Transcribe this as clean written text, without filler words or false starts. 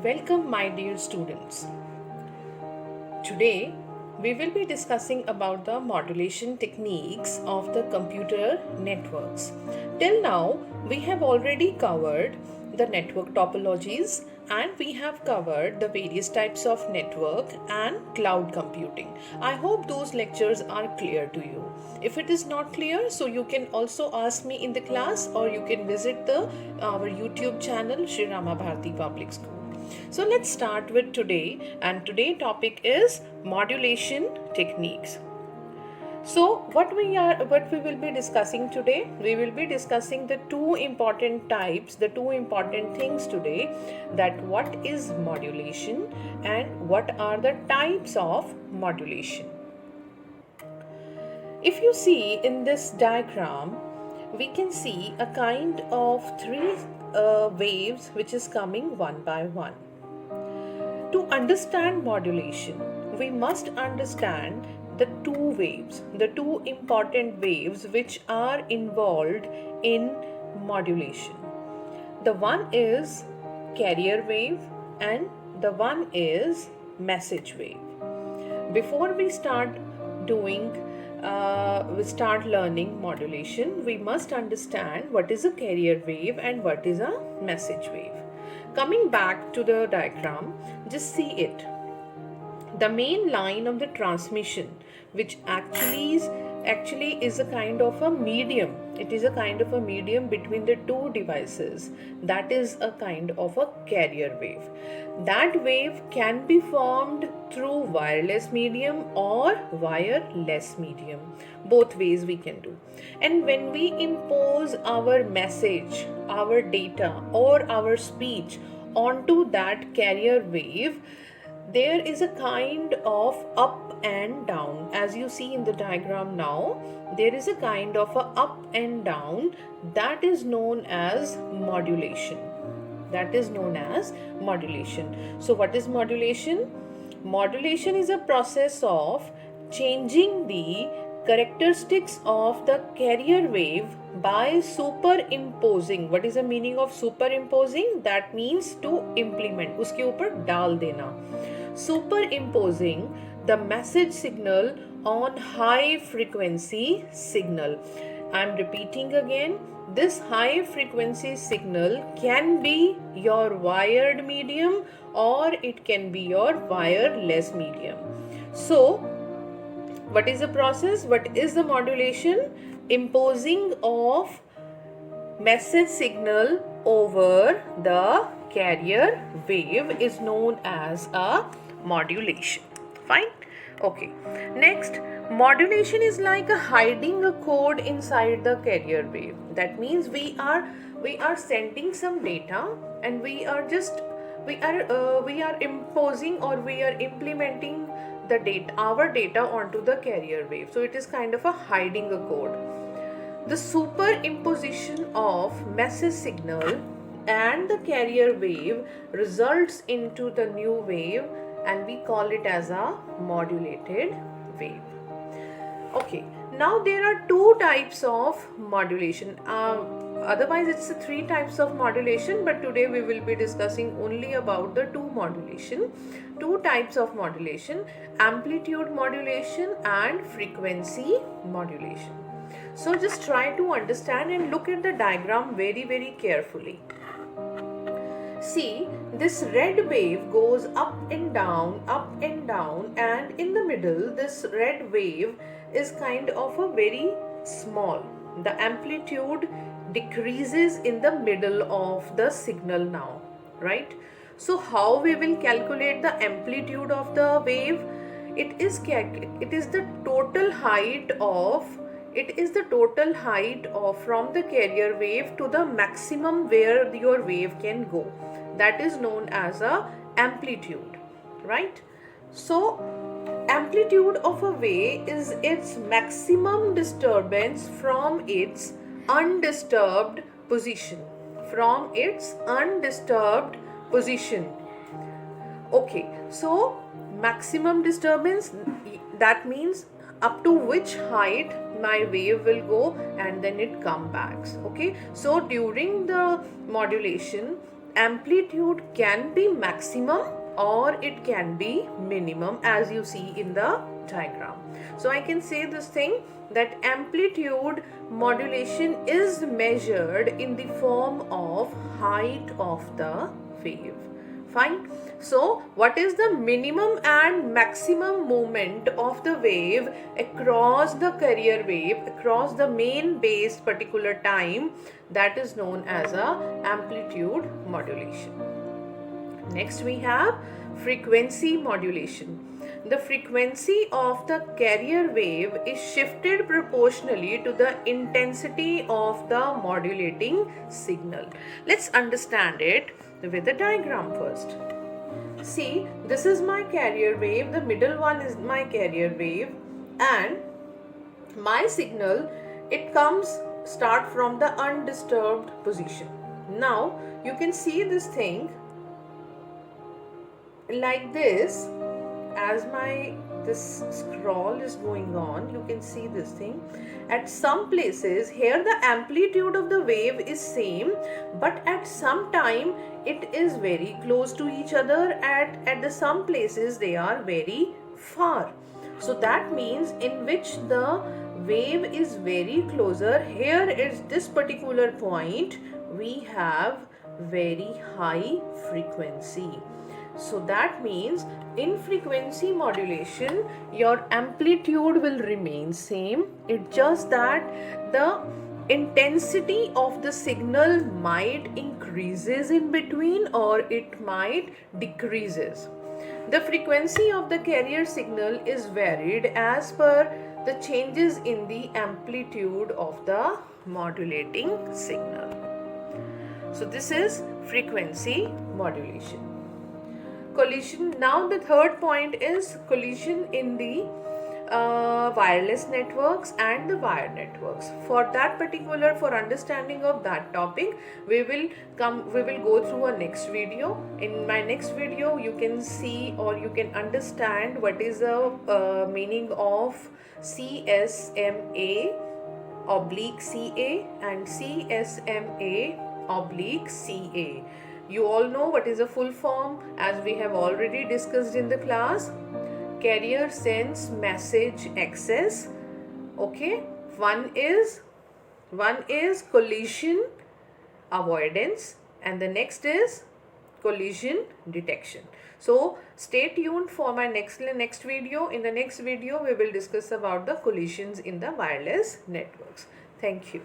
Welcome, my dear students. Today, we will be discussing about the modulation techniques of the computer networks. Till now, we have already covered the network topologies and we have covered the various types of network and cloud computing. I hope those lectures are clear to you. If it is not clear, so you can also ask me in the class or you can visit our YouTube channel Sri Rama Bharati Public School. So let's start with today, and today's topic is modulation techniques. So what we will be discussing today, we will be discussing the two important types, the two important things today, that what is modulation and what are the types of modulation. If you see in this diagram, we can see a kind of three waves which is coming one by one. To understand modulation, we must understand the two waves, the two important waves which are involved in modulation. The one is carrier wave and the one is message wave. Before we start learning modulation, we must understand what is a carrier wave and what is a message wave. Coming back to the diagram, just see it. The main line of the transmission, which actually is a kind of a medium. It is a kind of a medium between the two devices. That is a kind of a carrier wave. That wave can be formed through wireless medium or wireless medium. Both ways we can do. And when we impose our message, our data or our speech onto that carrier wave, there is a kind of up and down. As you see in the diagram now, there is a kind of a up and down that is known as modulation. So what is modulation? Modulation is a process of changing the characteristics of the carrier wave by superimposing. What is the meaning of superimposing? That means to implement, उसके ऊपर डाल देना. Superimposing the message signal on high frequency signal. I am repeating again. This high frequency signal can be your wired medium or it can be your wireless medium. So, what is the process? What is the modulation? Imposing of message signal over the carrier wave is known as a modulation. Fine? Okay. Next, modulation is like hiding a code inside the carrier wave. That means we are sending some data and we are imposing or we are implementing our data onto the carrier wave. So it is kind of a hiding a code. The superimposition of message signal and the carrier wave results into the new wave and we call it as a modulated wave. Okay, now there are two types of modulation. Otherwise it's three types of modulation, but today we will be discussing only about the two types of modulation: amplitude modulation and frequency modulation. So just try to understand and look at the diagram very, very carefully. See, this red wave goes up and down, and in the middle, this red wave is kind of a very small. The amplitude decreases in the middle of the signal now, right? So how we will calculate the amplitude of the wave? It is the total height from the carrier wave to the maximum where your wave can go. That is known as a amplitude, right? So amplitude of a wave is its maximum disturbance from its undisturbed position. Okay, so maximum disturbance, that means up to which height my wave will go and then it come back. Okay, so during the modulation, amplitude can be maximum or it can be minimum, as you see in the diagram. So I can say this thing, that amplitude modulation is measured in the form of height of the wave. Fine. So what is the minimum and maximum movement of the wave across the carrier wave, across the main base particular time? That is known as a amplitude modulation. Next we have frequency modulation. The frequency of the carrier wave is shifted proportionally to the intensity of the modulating signal. Let's understand it with a diagram first. See, this is my carrier wave, the middle one is my carrier wave, and my signal, it start from the undisturbed position. Now you can see this thing like this. As this scroll is going on, you can see this thing. At some places here the amplitude of the wave is same, but at some time it is very close to each other, at the some places they are very far. So that means in which the wave is very closer, here is this particular point, we have very high frequency. So that means in frequency modulation your amplitude will remain same. It's just that the intensity of the signal might increases in between or it might decreases. The frequency of the carrier signal is varied as per the changes in the amplitude of the modulating signal. So this is frequency modulation. Collision. Now the third point is collision in the wireless networks and the wire networks. For understanding of that topic, we will go through a next video. In my next video you can see or you can understand what is the meaning of CSMA/CA and CSMA/CA. You all know what is a full form, as we have already discussed in the class. Carrier sends message access. Okay, one is collision avoidance and the next is collision detection. So stay tuned for my next video. In the next video we will discuss about the collisions in the wireless networks. Thank you.